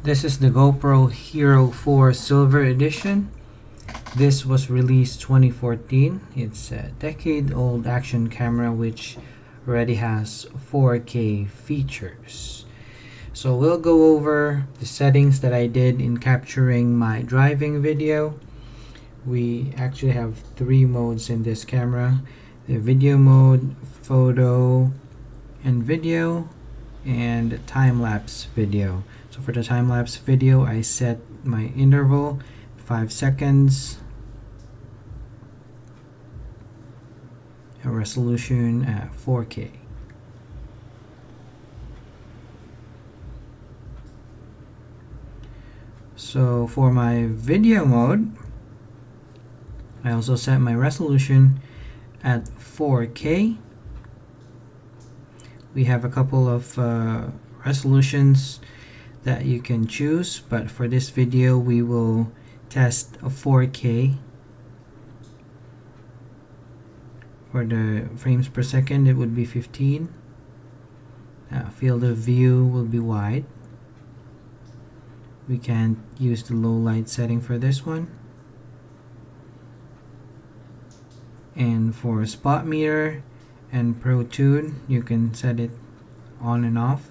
This is the GoPro Hero4 Silver Edition. This was released 2014. It's a decade-old action camera which already has 4K features. So we'll go over the settings that I did in capturing my driving video. We actually have 3 modes in this camera: the video mode, photo and video, and time-lapse video. So for the time-lapse video, I set my interval 5 seconds, a resolution at 4K. So for my video mode, I also set my resolution at 4K. We have a couple of resolutions that you can choose, but for this video we will test a 4K. For the frames per second, it would be 15. Field of view will be wide. We can use the low light setting for this one. And for spot meter and Pro Tune, you can set it on and off.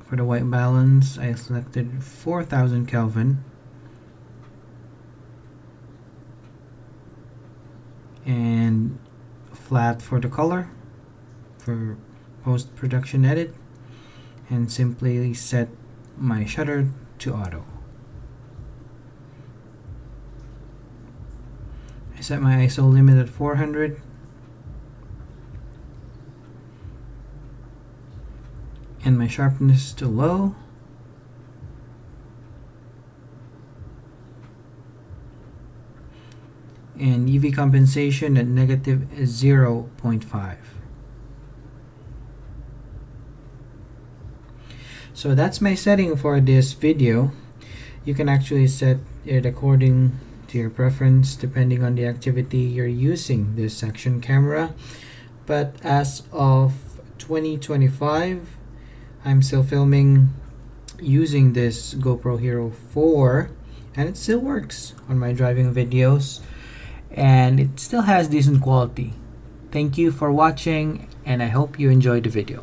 For the white balance, I selected 4000 Kelvin. And flat for the color for post-production edit, and simply set my shutter to auto. I set my ISO limit at 400 and my sharpness to low. And UV compensation at negative 0.5. So that's my setting for this video. You can actually set it according to your preference depending on the activity you're using this action camera. But as of 2025, I'm still filming using this GoPro Hero 4, and it still works on my driving videos, and it still has decent quality. Thank you for watching, and I hope you enjoyed the video.